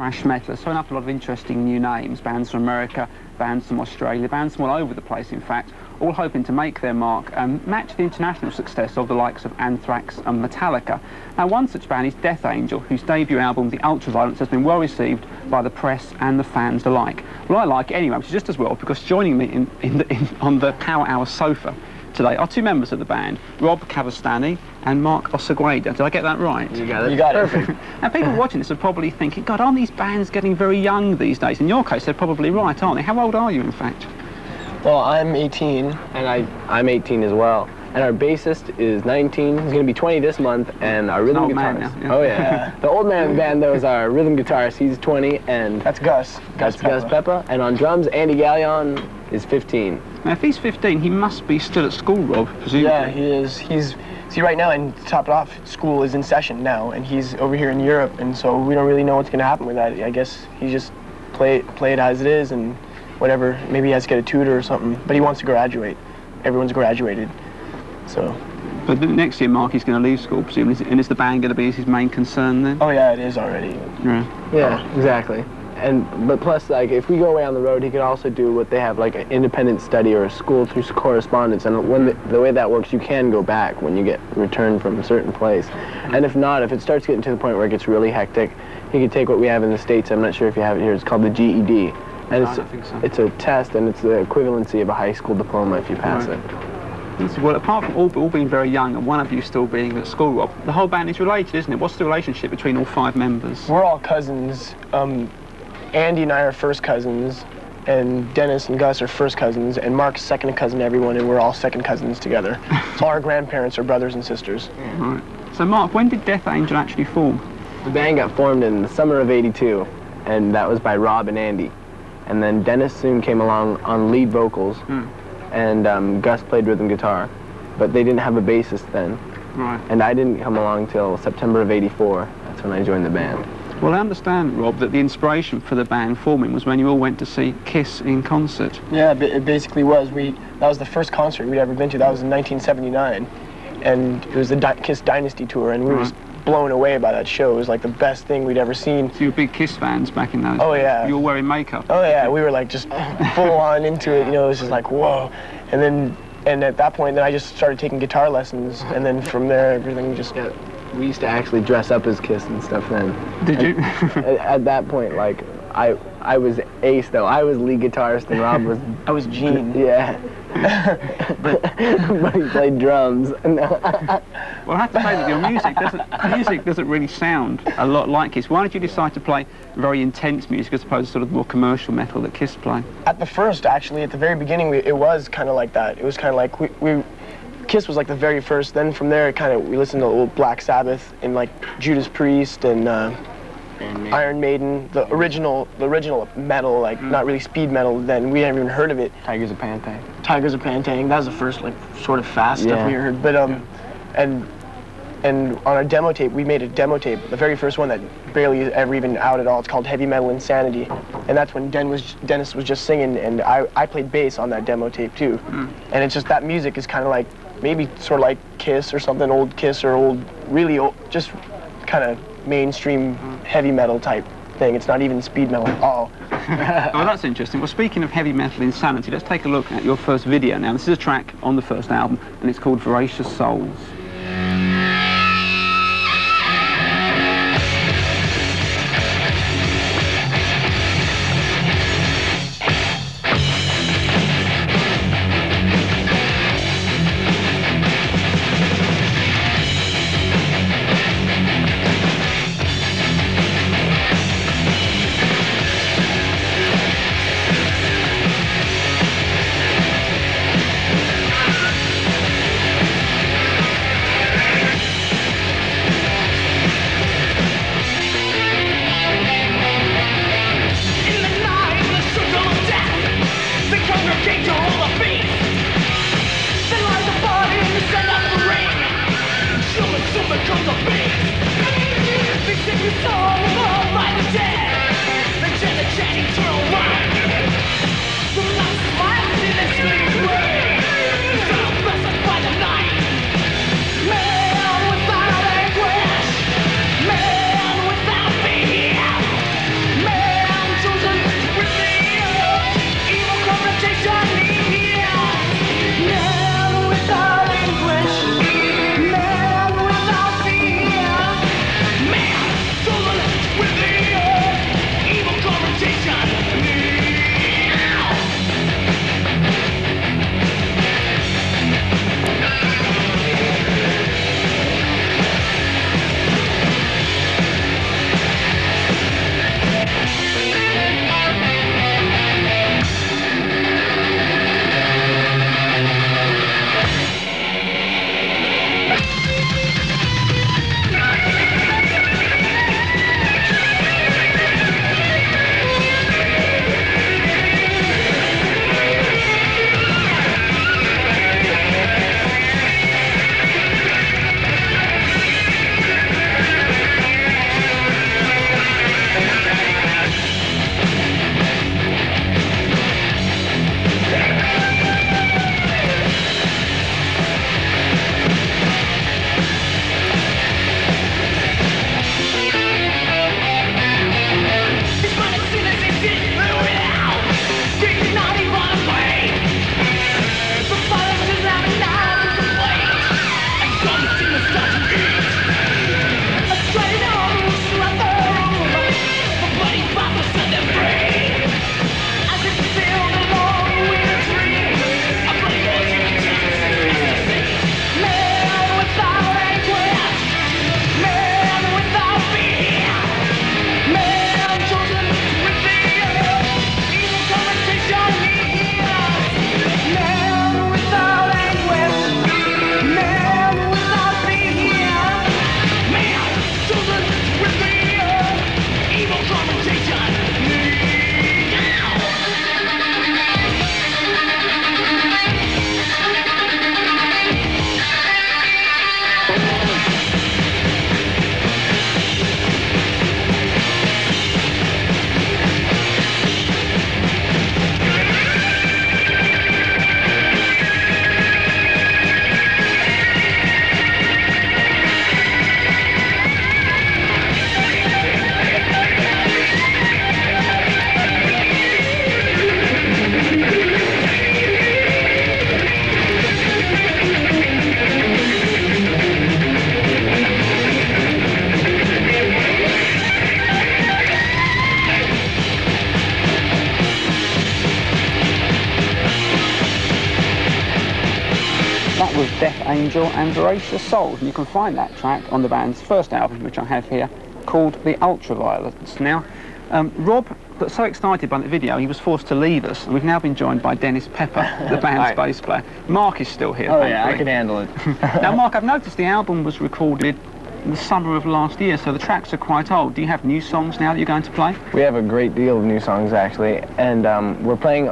thrash metal. There's thrown up a lot of interesting new names, bands from America, bands from Australia, bands from all over the place, in fact, all hoping to make their mark and match the international success of the likes of Anthrax and Metallica. Now, one such band is Death Angel, whose debut album, The Ultraviolence, has been well received by the press and the fans alike. Well, I like it anyway, which is just as well, because joining me on the Power Hour sofa today are two members of the band, Rob Cavastani and Mark Osagueda. Did I get that right? You got it. You got it. Perfect. Now, people watching this are probably thinking, God, aren't these bands getting very young these days? In your case, they're probably right, aren't they? How old are you, in fact? Well, I'm 18, and I'm 18 as well. And our bassist is 19. He's going to be 20 this month, and our rhythm guitarist. Yeah. Oh yeah. The old man in the band, though, is our rhythm guitarist. He's 20, and that's Gus. Gus Peppa. And on drums, Andy Gallion is 15. Now, if he's 15, he must be still at school, Rob, presumably. Yeah, he is. See, right now, and to top it off, school is in session now, and he's over here in Europe, and so we don't really know what's going to happen with that. I guess he just play it as it is, and whatever. Maybe he has to get a tutor or something, but he wants to graduate. Everyone's graduated, so. But next year, Mark is going to leave school, presumably, and is the band going to be his main concern then? Oh yeah, it is already. Yeah, exactly. But plus, like, if we go away on the road, he could also do what they have, like an independent study or a school through correspondence. And when the way that works, you can go back when you get returned from a certain place. And if not, if it starts getting to the point where it gets really hectic, he could take what we have in the States. I'm not sure if you have it here. It's called the GED. And it's a test, and it's the equivalency of a high school diploma if you pass it. Well, apart from all being very young and one of you still being at school, Rob, the whole band is related, isn't it? What's the relationship between all 5 members? We're all cousins. Andy and I are first cousins, and Dennis and Gus are first cousins, and Mark's second cousin to everyone, and we're all second cousins together. So our grandparents are brothers and sisters. Right. So, Mark, when did Death Angel actually form? The band got formed in the summer of '82, and that was by Rob and Andy. And then Dennis soon came along on lead vocals, and Gus played rhythm guitar, but they didn't have a bassist then. Right. And I didn't come along till September of '84. That's when I joined the band. Well, I understand, Rob, that the inspiration for the band forming was when you all went to see Kiss in concert. Yeah, it basically was. That was the first concert we'd ever been to. That was in 1979, and it was the Kiss Dynasty Tour, and we were just blown away by that show. It was like the best thing we'd ever seen. So you were big Kiss fans back in those days? Oh, yeah. You were wearing makeup? Oh, yeah. We were like just full on into it, you know, it was just like, whoa. And at that point, then I just started taking guitar lessons, and then from there, everything just... Yeah. We used to actually dress up as Kiss and stuff then. Did you? At that point, like, I was Ace, though. I was lead guitarist, and Rob was... I was Gene. Yeah. but he played drums. Well, I have to say that your music doesn't really sound a lot like Kiss. Why did you decide to play very intense music as opposed to sort of more commercial metal that Kiss play? At the first, actually, at the very beginning, it was kind of like that. It was kind of like Kiss was like the very first. Then from there, we listened to old Black Sabbath and like Judas Priest and Iron Maiden, the original metal, like not really speed metal. Then we hadn't even heard of it. Tigers of Pantang. Tigers of Pantang. That was the first like sort of fast stuff we heard. But and on our demo tape, we made a demo tape, the very first one that barely is ever even out at all. It's called Heavy Metal Insanity, and that's when Dennis was just singing, and I played bass on that demo tape too. And it's just that music is kind of like maybe sort of like Kiss or something, old Kiss or old, really old, just kind of mainstream heavy metal type thing. It's not even speed metal at all. Well, that's interesting. Well, speaking of heavy metal insanity, let's take a look at your first video now. This is a track on the first album, and it's called Voracious Souls. Death Angel and Voracious Souls, and you can find that track on the band's first album, which I have here, called The Ultraviolets. Now, Rob got so excited by the video, he was forced to leave us, and we've now been joined by Dennis Pepper, the band's bass player. Mark is still here, thankfully. Yeah, I can handle it. Now, Mark, I've noticed the album was recorded in the summer of last year, so the tracks are quite old. Do you have new songs now that you're going to play? We have a great deal of new songs, actually, and we're playing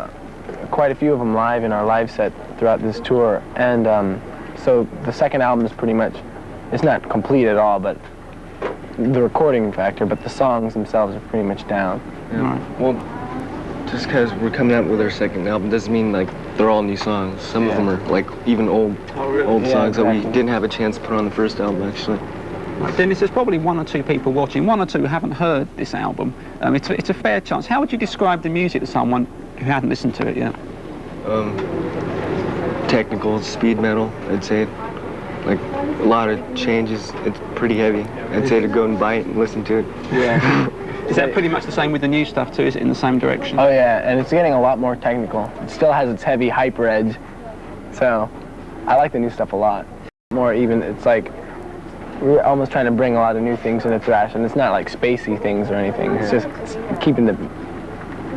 quite a few of them live in our live set throughout this tour, and so the second album is pretty much, it's not complete at all, but the recording factor, but the songs themselves are pretty much down. Yeah. Right. Well, just because we're coming out with our second album doesn't mean like they're all new songs. Some of them are like even old songs that we didn't have a chance to put on the first album, actually. Right, Dennis, there's probably one or two people watching, one or two who haven't heard this album. It's a fair chance. How would you describe the music to someone who hadn't listened to it yet? Technical, speed metal, I'd say. Like a lot of changes. It's pretty heavy. I'd say to go and buy it and listen to it. Yeah. Is that pretty much the same with the new stuff too? Is it in the same direction? Oh yeah, and it's getting a lot more technical. It still has its heavy hyper edge, so I like the new stuff a lot. More even, it's like we're almost trying to bring a lot of new things into thrash, and it's not like spacey things or anything. It's just keeping the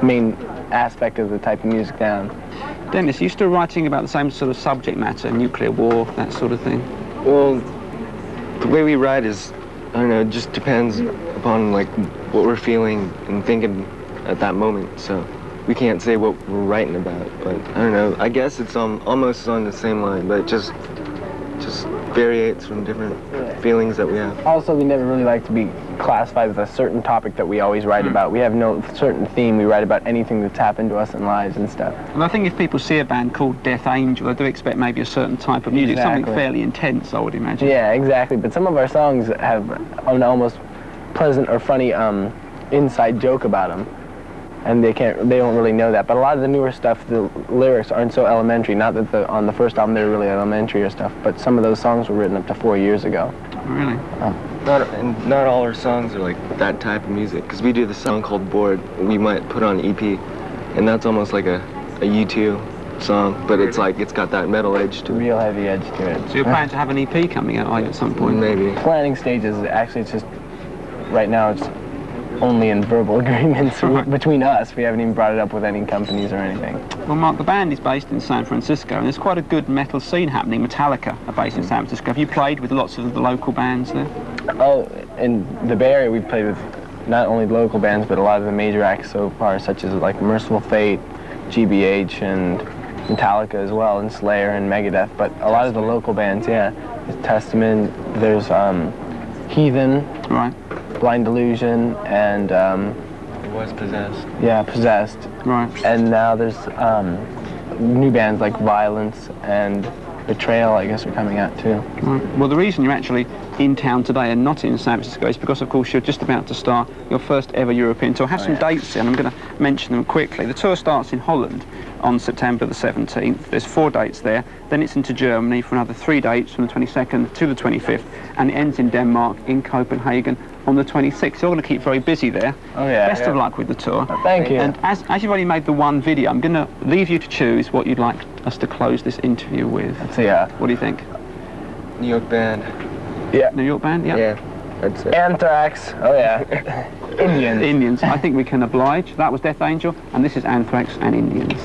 main aspect of the type of music down. Dennis, are you still writing about the same sort of subject matter, nuclear war, that sort of thing? Well, the way we write is, I don't know, it just depends upon like what we're feeling and thinking at that moment. So we can't say what we're writing about, but I don't know. I guess it's almost on the same line, but it just varies from different feelings that we have. Also, we never really like to be classified as a certain topic that we always write about. We have no certain theme. We write about anything that's happened to us in lives and stuff. And I think if people see a band called Death Angel, they do expect maybe a certain type of music, something fairly intense, I would imagine. Yeah, exactly. But some of our songs have an almost pleasant or funny inside joke about them. And they don't really know that. But a lot of the newer stuff, the lyrics aren't so elementary. Not that on the first album they were really elementary or stuff, but some of those songs were written up to 4 years ago. Really? Not all our songs are like that type of music, because we do the song called Bored. We might put on an EP, and that's almost like a U2 song, but it's like, it's got that metal edge to it. Real heavy edge to it. So you're planning to have an EP coming out, are you, at some point? Maybe. Planning stages, actually, it's just, right now it's only in verbal agreements between us. We haven't even brought it up with any companies or anything. Well, Mark, the band is based in San Francisco, and there's quite a good metal scene happening. Metallica are based in San Francisco. Have you played with lots of the local bands there? Oh, in the Bay Area, we've played with not only local bands, but a lot of the major acts so far, such as like Merciful Fate, GBH, and Metallica as well, and Slayer and Megadeth. But a lot of the local bands, yeah. There's Testament, there's Heathen. Right. Blind Delusion, and It was Possessed. Yeah, Possessed. Right. And now there's new bands like Violence and Betrayal, I guess, are coming out too. Right. Well, the reason you're actually in town today and not in San Francisco is because, of course, you're just about to start your first ever European tour. I have some dates here, and I'm going to mention them quickly. The tour starts in Holland on September the 17th. There's 4 dates there. Then it's into Germany for another 3 dates from the 22nd to the 25th, and it ends in Denmark, in Copenhagen, on the 26th. You're going to keep very busy there. Oh yeah. Best of luck with the tour. Thank you. And as you've already made the one video, I'm going to leave you to choose what you'd like us to close this interview with. Let's see. What do you think? New York band. Yeah. New York band? Yep. Yeah, that's it. Anthrax. Oh yeah. Indians. Indians. I think we can oblige. That was Death Angel, and this is Anthrax and Indians.